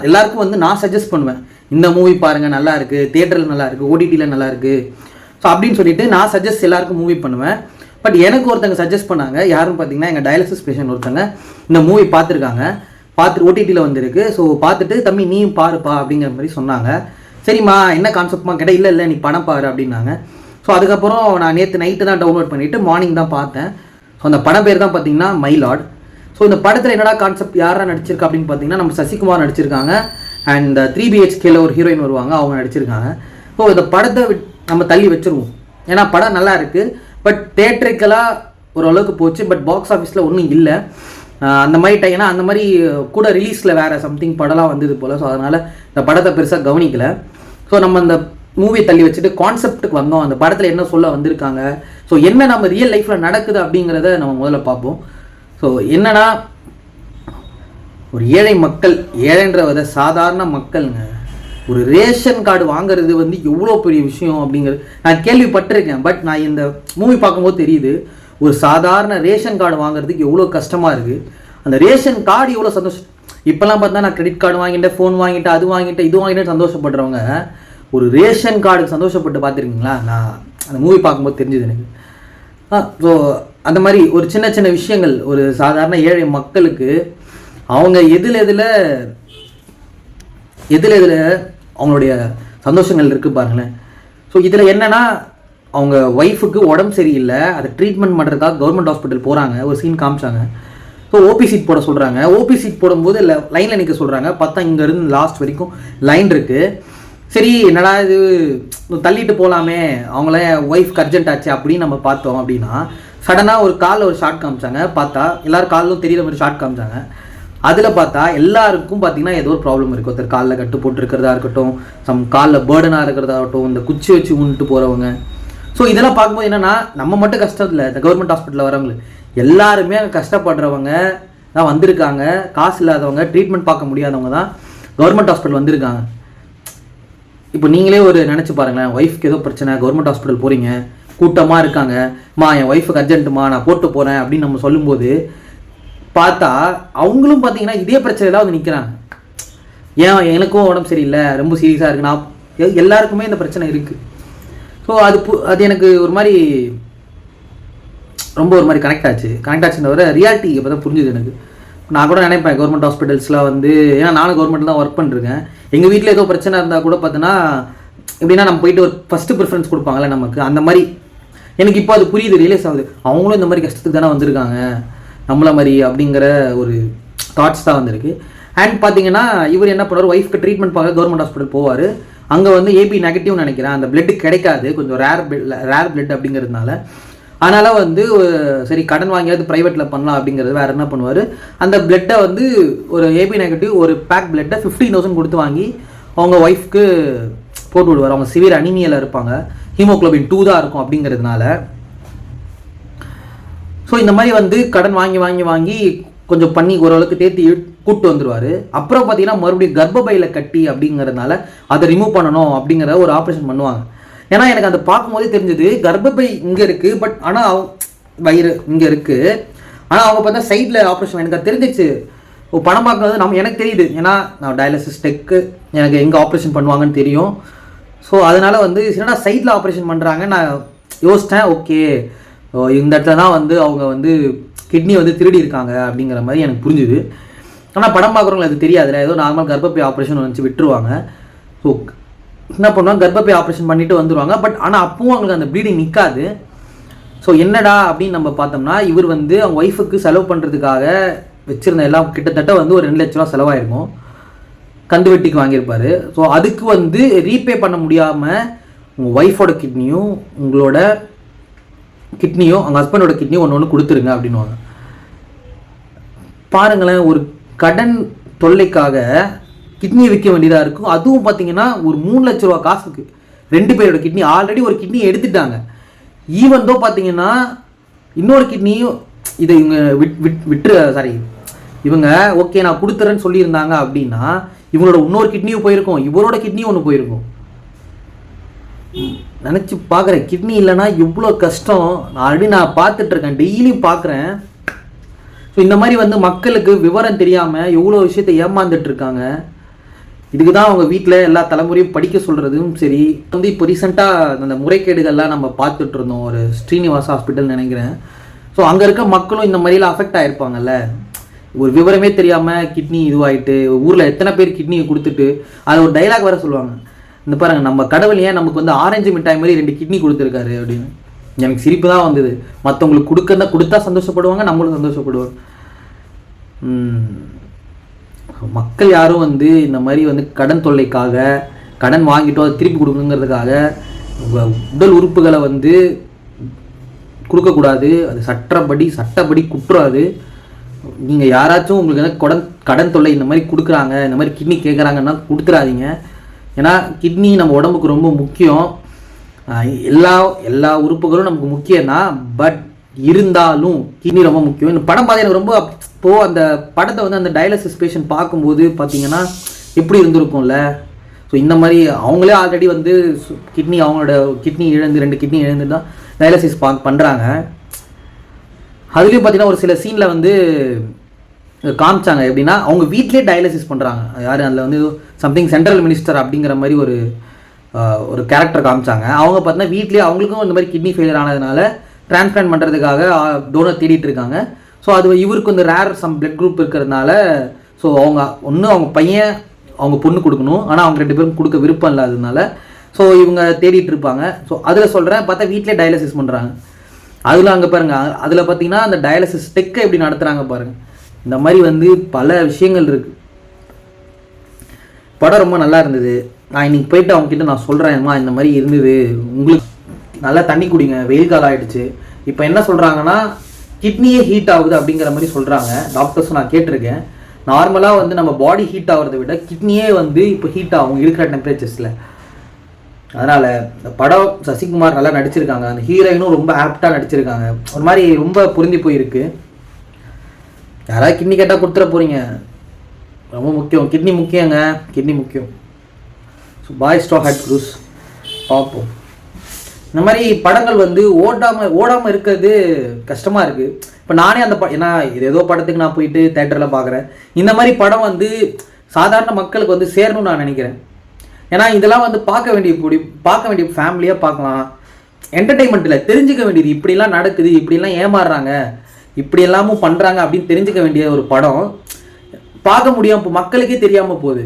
எல்லாருக்கும் வந்து நான் சஜஸ்ட் பண்ணுவேன், இந்த மூவி பாருங்கள் நல்லா இருக்குது, தியேட்டரில் நல்லா இருக்குது, ஓடிடியில் நல்லா இருக்குது, ஸோ அப்படின்னு சொல்லிட்டு நான் சஜஸ்ட் எல்லாருக்கும் மூவி பண்ணுவேன். பட் எனக்கு ஒருத்தங்க சஜஸ்ட் பண்ணாங்க, யாருன்னு பார்த்தீங்கன்னா எங்கள் டயாலிசிஸ் பேஷண்ட் ஒருத்தங்க இந்த மூவி பார்த்துருக்காங்க, பார்த்துட்டு ஓடிடியில் வந்துருக்கு. ஸோ பார்த்துட்டு தம்பி நீயும் பாருப்பா அப்படிங்கிற மாதிரி சொன்னாங்க. சரிம்மா என்ன கான்செப்ட்மா கேட்டால் இல்லை நீ படம் பாரு அப்படின்னாங்க. ஸோ அதுக்கப்புறம் நான் நேற்று நைட்டு தான் டவுன்லோட் பண்ணிவிட்டு மார்னிங் தான் பார்த்தேன். ஸோ அந்த படம் பேர் தான் பார்த்தீங்கன்னா மை லார்ட். ஸோ இந்த படத்தில் என்னடா கான்செப்ட் யாரா நடிச்சிருக்கா அப்படின்னு பார்த்தீங்கன்னா நம்ம சசிகுமார் நடிச்சிருக்காங்க, அண்ட் 3BHKல ஒரு ஹீரோயின் வருவாங்க, அவங்க நடிச்சிருக்காங்க. ஸோ இந்த படத்தை நம்ம தள்ளி வச்சுருவோம், ஏன்னா படம் நல்லா இருக்குது. பட் தேட்டரிக்கலாக ஓரளவுக்கு போச்சு, பட் பாக்ஸ் ஆஃபீஸில் ஒன்றும் இல்லை அந்த மாதிரி ஏன்னா அந்த மாதிரி கூட ரிலீஸில் வேறு சம்திங் படம்லாம் வந்தது போல். ஸோ அதனால் இந்த படத்தை பெருசாக கவனிக்கலை. ஸோ நம்ம அந்த மூவியை தள்ளி வச்சுட்டு கான்செப்ட்டுக்கு வந்தோம், அந்த படத்தில் என்ன சொல்ல வந்திருக்காங்க, ஸோ என்ன நம்ம ரியல் லைஃப்பில் நடக்குது அப்படிங்கிறத நம்ம முதல்ல பார்ப்போம். ஸோ என்னன்னா, ஒரு ஏழை மக்கள், ஏழைன்றத சாதாரண மக்களுங்க, ஒரு ரேஷன் கார்டு வாங்குறது வந்து எவ்வளோ பெரிய விஷயம் அப்படிங்கிறது நான் கேள்விப்பட்டிருக்கேன். பட் நான் இந்த மூவி பார்க்கும்போது தெரியுது, ஒரு சாதாரண ரேஷன் கார்டு வாங்குறதுக்கு எவ்வளோ கஷ்டமாக இருக்குது. அந்த ரேஷன் கார்டு எவ்வளோ சந்தோஷம். இப்போல்லாம் பார்த்தா நான் கிரெடிட் கார்டு வாங்கிட்டேன், ஃபோன் வாங்கிட்டேன், அது வாங்கிட்டேன், இது வாங்கிட்டேன் சந்தோஷப்படுறவங்க ஒரு ரேஷன் கார்டுக்கு சந்தோஷப்பட்டு பார்த்துருக்கீங்களா? நான் அந்த மூவி பார்க்கும்போது தெரிஞ்சுது எனக்கு. ஸோ அந்த மாதிரி ஒரு சின்ன சின்ன விஷயங்கள் ஒரு சாதாரண ஏழை மக்களுக்கு அவங்க எதில் அவங்களுடைய சந்தோஷங்கள் இருக்குது பாருங்களேன். ஸோ இதில் என்னென்னா, அவங்க ஒய்ஃபுக்கு உடம்பு சரியில்லை, அதை ட்ரீட்மெண்ட் பண்ணுறதுக்காக கவர்மெண்ட் ஹாஸ்பிட்டல் போகிறாங்க, ஒரு சீன் காமிச்சாங்க. ஸோ ஓபி சீட் போட சொல்கிறாங்க. ஓபி சீட் போடும்போது லைனில் நிற்க சொல்கிறாங்க. பார்த்தா இங்கேருந்து லாஸ்ட் வரைக்கும் லைன் இருக்குது. சரி என்னடா இது தள்ளிட்டு போகலாமே, அவங்கள ஒய்ஃப்க்கு அர்ஜென்ட் ஆச்சு அப்படின்னு நம்ம பார்த்தோம். அப்படின்னா சடனாக ஒரு காலில் ஒரு ஷார்ட் காமிச்சாங்க. பார்த்தா எல்லாரும் காலிலும் தெரியுற மாதிரி ஷார்ட் காமிச்சாங்க. அதில் பார்த்தா எல்லாருக்கும் பார்த்தீங்கன்னா ஏதோ ஒரு ப்ராப்ளம் இருக்குது. ஒருத்தர் காலில் கட்டு போட்டுருக்கிறதா இருக்கட்டும், சம் காலில் பேர்டனாக இருக்கிறதாகட்டும், இந்த குச்சி வச்சு ஊன்ட்டு போகிறவங்க. ஸோ இதெல்லாம் பார்க்கும்போது என்னென்னா, நம்ம மட்டும் கஷ்டம் இல்லை, இந்த கவர்மெண்ட் ஹாஸ்பிட்டலில் வரவங்களுக்கு எல்லாருமே அங்கே கஷ்டப்படுறவங்க தான் வந்திருக்காங்க. காசு இல்லாதவங்க, ட்ரீட்மெண்ட் பார்க்க முடியாதவங்க தான் கவர்மெண்ட் ஹாஸ்பிட்டல் வந்திருக்காங்க. இப்போ நீங்களே ஒரு நினச்சி பாருங்களேன், ஒய்ஃப்க்கு ஏதோ பிரச்சனை, கவர்மெண்ட் ஹாஸ்பிட்டல் போகிறீங்க, கூட்டமாக இருக்காங்க, என் ஒய்ஃபுக்கு அர்ஜென்ட்டுமா நான் போட்டு போகிறேன் அப்படின்னு நம்ம சொல்லும்போது பார்த்தா அவங்களும் பார்த்தீங்கன்னா இதே பிரச்சனையில் வந்து நிற்கிறாங்க. ஏன் எனக்கும் உடம்பு சரியில்லை, ரொம்ப சீரியஸாக இருக்குது, நான் எல்லாருக்குமே இந்த பிரச்சனை இருக்குது. ஸோ அது எனக்கு ஒரு மாதிரி ரொம்ப ஒரு மாதிரி கனெக்ட் ஆச்சுன்னு தவிர ரியாலிட்டி இப்போ தான் புரிஞ்சுது எனக்கு. நான் கூட நினைப்பேன் கவர்மெண்ட் ஹாஸ்பிட்டல்ஸில் வந்து, ஏன்னா நானும் கவர்மெண்ட்டில் தான் ஒர்க் பண்ணிருக்கேன். எங்கள் வீட்டில் ஏதோ பிரச்சனை இருந்தால் கூட பார்த்தோன்னா எப்படின்னா நம்ம போயிட்டு ஒரு ஃபஸ்ட்டு ப்ரிஃபரன்ஸ் கொடுப்பாங்களே நமக்கு, அந்த மாதிரி எனக்கு இப்போ அது புரியுது, ரியலைஸ் ஆகுது. அவங்களும் இந்த மாதிரி கஷ்டத்துக்கு தானே வந்திருக்காங்க நம்மள மாதிரி அப்படிங்கிற ஒரு தாட்ஸ் தான் வந்திருக்கு. அண்ட் பார்த்தீங்கன்னா இவர் என்ன பண்ணுவார், ஒய்ஃப்க்கு ட்ரீட்மெண்ட் பார்க்க கவர்மெண்ட் ஹாஸ்பிட்டல் போவார். அங்கே வந்து ஏபி நெகட்டிவ் நினைக்கிறேன், அந்த பிளட்டு கிடைக்காது, கொஞ்சம் ரேர் பிளட் அப்படிங்கிறதுனால. அதனால் வந்து சரி கடன் வாங்கியாவது ப்ரைவேட்டில் பண்ணலாம் அப்படிங்கிறது வேறு என்ன பண்ணுவார், அந்த பிளட்டை வந்து ஒரு ஏபி நெகட்டிவ் ஒரு பேக் பிளட்டை 15,000 கொடுத்து வாங்கி அவங்க ஒய்ஃப்க்கு போட்டு விடுவார். அவங்க சிவியர் அனிமியில் இருப்பாங்க, ஹீமோக்ளோபின் 2 தான் இருக்கும் அப்படிங்கிறதுனால. ஸோ இந்த மாதிரி வந்து கடன் வாங்கி கொஞ்சம் பண்ணி ஓரளவுக்கு தேர்த்தி கூப்பிட்டு வந்துடுவார். அப்புறம் பார்த்தீங்கன்னா மறுபடியும் கர்ப்பப்பையில் கட்டி அப்படிங்கிறதுனால அதை ரிமூவ் பண்ணணும் அப்படிங்கிற ஒரு ஆப்ரேஷன் பண்ணுவாங்க. ஏன்னா எனக்கு அதை பார்க்கும்போதே தெரிஞ்சது, கர்ப்பப்பை இங்கே இருக்குது, பட் ஆனால் வயிறு இங்கே இருக்குது, ஆனால் அவங்க பார்த்தா சைடில் ஆப்ரேஷன். எனக்கு அது தெரிஞ்சிச்சு, பணம் பார்க்குறது எனக்கு தெரியுது, ஏன்னா நான் டயாலிசிஸ் டெக்கு எனக்கு எங்கே ஆப்ரேஷன் பண்ணுவாங்கன்னு தெரியும். ஸோ அதனால் வந்து என்னடா சைடில் ஆப்ரேஷன் பண்ணுறாங்க நான் யோசித்தேன். ஓகே, இந்த இடத்துல தான் வந்து அவங்க வந்து கிட்னி வந்து திருடி இருக்காங்க அப்படிங்கிற மாதிரி எனக்கு புரிஞ்சுது. ஆனால் படம் பார்க்குறவங்களுக்கு அது தெரியாதுல்ல, ஏதோ நார்மல் கர்ப்பப்பை ஆப்ரேஷன் வச்சு விட்டுருவாங்க. ஸோ என்ன பண்ணுவாங்க, கர்ப்பப்பை ஆப்ரேஷன் பண்ணிவிட்டு வந்துடுவாங்க. பட் ஆனால் அப்பவும் அவங்களுக்கு அந்த ப்ளீடிங் நிற்காது. ஸோ என்னடா அப்படின்னு நம்ம பார்த்தோம்னா, இவர் வந்து அவங்க ஒய்ஃபுக்கு செலவு பண்ணுறதுக்காக வச்சுருந்த எல்லாம் கிட்டத்தட்ட வந்து ஒரு 2 லட்ச ரூபா செலவாயிருக்கும், கந்து வெட்டிக்கு வாங்கியிருப்பார். ஸோ அதுக்கு வந்து ரீபே பண்ண முடியாமல் உங்கள் ஒய்ஃபோட கிட்னியும் உங்களோட கிட்னியும் உங்கள் ஹஸ்பண்டோட கிட்னியும் ஒன்று கொடுத்துருங்க அப்படின்வாங்க. பாருங்களேன், ஒரு கடன் தொல்லைக்காக கிட்னியை விற்க வேண்டியதாக இருக்கும். அதுவும் பார்த்தீங்கன்னா ஒரு 3 லட்ச ரூபா காசுக்கு 2 பேரோட கிட்னி. ஆல்ரெடி ஒரு கிட்னி எடுத்துட்டாங்க. ஈவன் தோ பார்த்தீங்கன்னா இன்னொரு கிட்னியும் இதை இவங்க ஓகே நான் கொடுத்துறேன்னு சொல்லியிருந்தாங்க அப்படின்னா இவங்களோட இன்னொரு கிட்னியும் போயிருக்கும், இவரோட கிட்னியும் ஒன்று போயிருக்கும். நினச்சி பார்க்குறேன், கிட்னி இல்லைன்னா எவ்வளோ கஷ்டம். ஆல்ரெடி நான் பார்த்துட்ருக்கேன், டெய்லியும் பார்க்குறேன். ஸோ இந்த மாதிரி வந்து மக்களுக்கு விவரம் தெரியாமல் எவ்வளோ விஷயத்தை ஏமாந்துட்டுருக்காங்க. இதுக்கு தான் அவங்க வீட்டில் எல்லா தலைமுறையும் படிக்க சொல்கிறதும் சரி. வந்து இப்போ ரீசெண்டாக அந்த முறைகேடுகள்லாம் நம்ம பார்த்துட்டு இருந்தோம், ஒரு ஸ்ரீனிவாச ஹாஸ்பிட்டல் நினைக்கிறேன். ஸோ அங்கே இருக்க மக்களும் இந்த மாதிரிலாம் அஃபெக்ட் ஆகிருப்பாங்கல்ல, ஒரு விவரமே தெரியாமல் கிட்னி இதுவாகிட்டு ஊரில் எத்தனை பேர் கிட்னியை கொடுத்துட்டு அது ஒரு டைலாக் வேறு சொல்லுவாங்க, இந்த பாருங்க நம்ம கடவுள் ஏன் நமக்கு வந்து ஆரஞ்சு மிட்டாய் மாதிரி 2 கிட்னி கொடுத்துருக்காரு அப்படின்னு. எனக்கு சிரிப்பு தான் வந்தது. மற்றவங்களுக்கு கொடுத்தா சந்தோஷப்படுவாங்க, நம்மளும் சந்தோஷப்படுவாங்க. மக்கள் யாரும் வந்து இந்த மாதிரி வந்து கடன் தொல்லைக்காக கடன் வாங்கிட்டோம் அதை திருப்பி கொடுக்கணுங்கிறதுக்காக உடல் உறுப்புகளை வந்து கொடுக்கக்கூடாது. அது சட்டப்படி குற்றம். அது நீங்கள் யாராச்சும் உங்களுக்கு என்ன கடன் தொல்லை இந்த மாதிரி கொடுக்குறாங்க, இந்த மாதிரி கிட்னி கேட்குறாங்கன்னா கொடுத்துடாதீங்க. ஏன்னா கிட்னி நம்ம உடம்புக்கு ரொம்ப முக்கியம். எல்லா உறுப்புகளும் நமக்கு முக்கியம்தான், பட் இருந்தாலும் கிட்னி ரொம்ப முக்கியம். இந்த படம் பார்த்து எனக்கு ரொம்ப இப்போது அந்த படத்தை வந்து அந்த டயாலிசிஸ் பேஷண்ட் பார்க்கும்போது பார்த்தீங்கன்னா எப்படி இருந்திருக்கும்ல. ஸோ இந்த மாதிரி அவங்களே ஆல்ரெடி வந்து அவங்களோட கிட்னி இழந்து 2 கிட்னி இழந்து தான் டயாலிசிஸ் பண்ணுறாங்க. அதுலேயும் பார்த்தீங்கன்னா ஒரு சில சீனில் வந்து காமிச்சாங்க எப்படின்னா அவங்க வீட்லேயே டயாலிசிஸ் பண்ணுறாங்க. யார் அதில் வந்து சம்திங் சென்ட்ரல் மினிஸ்டர் அப்படிங்கிற மாதிரி ஒரு கேரக்டர் காமிச்சாங்க. அவங்க பார்த்தீங்கன்னா வீட்லேயே அவங்களுக்கும் இந்த மாதிரி கிட்னி ஃபெயிலியர் ஆனதுனால டிரான்ஸ்பிளான்ட் பண்ணுறதுக்காக டோனர் தேடிட்டு இருக்காங்க. ஸோ அது இவருக்கு வந்து ரேர் பிளட் குரூப் இருக்கிறதுனால ஸோ அவங்க பையன் அவங்க பொண்ணு கொடுக்கணும், ஆனால் அவங்க 2 பேரும் கொடுக்க விருப்பம் இல்லாததுனால ஸோ இவங்க தேடிட்டு இருப்பாங்க. ஸோ அதில் சொல்கிறேன் பார்த்தா வீட்டிலே டயாலிசிஸ் பண்ணுறாங்க. அதில் அங்கே பாருங்கள், அதில் பார்த்தீங்கன்னா அந்த டயாலிசிஸ் டெக்கை எப்படி நடத்துகிறாங்க பாருங்கள். இந்த மாதிரி வந்து பல விஷயங்கள் இருக்குது. படம் ரொம்ப நல்லா இருந்தது. நான் இன்னைக்கு போயிட்டு அவங்ககிட்ட நான் சொல்கிறேன்மா இந்த மாதிரி இருந்தது, உங்களுக்கு நல்லா தண்ணி குடிங்க, வெயில் காலம் ஆகிடுச்சு. இப்போ என்ன சொல்கிறாங்கன்னா கிட்னியே ஹீட் ஆகுது அப்படிங்கிற மாதிரி சொல்கிறாங்க டாக்டர்ஸ். நான் கேட்டிருக்கேன், நார்மலாக வந்து நம்ம பாடி ஹீட் ஆகிறத விட கிட்னியே வந்து இப்போ ஹீட் ஆகும் இருக்கிற டெம்பரேச்சர்ஸில். அதனால் இந்த படம் சசிகுமார் நல்லா நடிச்சிருக்காங்க, அந்த ஹீரோயினும் ரொம்ப ஆப்டாக நடிச்சிருக்காங்க. ஒரு மாதிரி ரொம்ப பொருந்தி போயிருக்கு. யாராவது கிட்னி கேட்டால் கொடுத்துட போகிறீங்க, ரொம்ப முக்கியம். கிட்னி முக்கியங்க, கிட்னி முக்கியம். ஸோ பாய் ஸ்டோ ஹேட் க்ரூஸ் பார்ப்போம். இந்த மாதிரி படங்கள் வந்து ஓடாமல் இருக்கிறது கஷ்டமாக இருக்குது. இப்போ நானே அந்த ஏன்னா இது ஏதோ படத்துக்கு நான் போயிட்டு தேட்டரில் பார்க்குறேன். இந்த மாதிரி படம் வந்து சாதாரண மக்களுக்கு வந்து சேரணும்னு நான் நினைக்கிறேன். ஏன்னா இதெல்லாம் வந்து பார்க்க வேண்டிய ஃபேமிலியாக பார்க்கலாம். என்டர்டெயின்மெண்ட்டில் தெரிஞ்சுக்க வேண்டியது, இப்படிலாம் நடக்குது, இப்படிலாம் ஏமாறுறாங்க, இப்படி எல்லாமும் பண்ணுறாங்க அப்படின்னு தெரிஞ்சுக்க வேண்டிய ஒரு படம். பார்க்க முடியாமல் இப்போ மக்களுக்கே தெரியாமல் போகுது.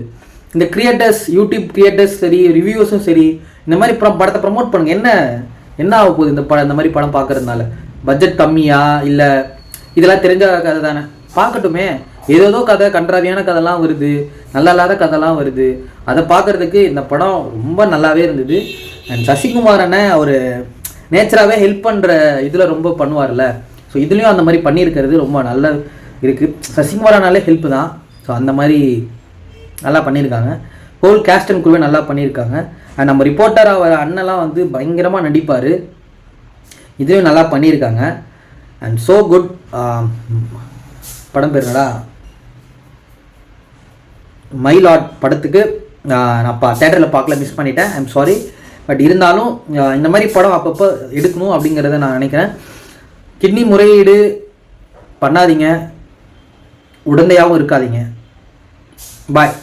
இந்த கிரியேட்டர்ஸ், யூடியூப் கிரியேட்டர்ஸ் சரி, ரிவ்யூஸும் சரி, இந்த மாதிரி படத்தை ப்ரமோட் பண்ணுங்க. என்ன ஆக போகுது இந்த மாதிரி படம் பார்க்கறதுனால? பட்ஜெட் கம்மியா இல்லை இதெல்லாம் தெரிஞ்ச கதை தானே, பார்க்கட்டுமே. ஏதோ கதை, கன்றாவியான கதைலாம் வருது, நல்லா இல்லாத கதைலாம் வருது. அதை பார்க்குறதுக்கு இந்த படம் ரொம்ப நல்லாவே இருந்தது. அண்ட் சசிகுமார் அண்ணன் அவர் நேச்சராகவே ஹெல்ப் பண்ணுற இதில் ரொம்ப பண்ணுவார்ல. ஸோ இதுலேயும் அந்த மாதிரி பண்ணியிருக்கிறது ரொம்ப நல்லா இருக்குது. சசிகுமார் அண்ணாலே ஹெல்ப்பு தான். ஸோ அந்த மாதிரி நல்லா பண்ணியிருக்காங்க. ஹோல் கேஸ்ட் அண்ட் குரூவே நல்லா பண்ணியிருக்காங்க. அண்ட் நம்ம ரிப்போர்ட்டராக வர அண்ணெல்லாம் வந்து பயங்கரமாக நடிப்பார். இதுலேயும் நல்லா பண்ணியிருக்காங்க. And so good. படம் பேருங்கடா மை லார்ட் படத்துக்கு நான் தேட்டரில் பார்க்கல, மிஸ் பண்ணிட்டேன், ஐம் சாரி. பட் இருந்தாலும் இந்த மாதிரி படம் அப்பப்போ எடுக்கணும் அப்படிங்கிறத நான் நினைக்கிறேன். கிட்னி முறையீடு பண்ணாதீங்க, உடந்தையாகவும் இருக்காதீங்க. பாய்.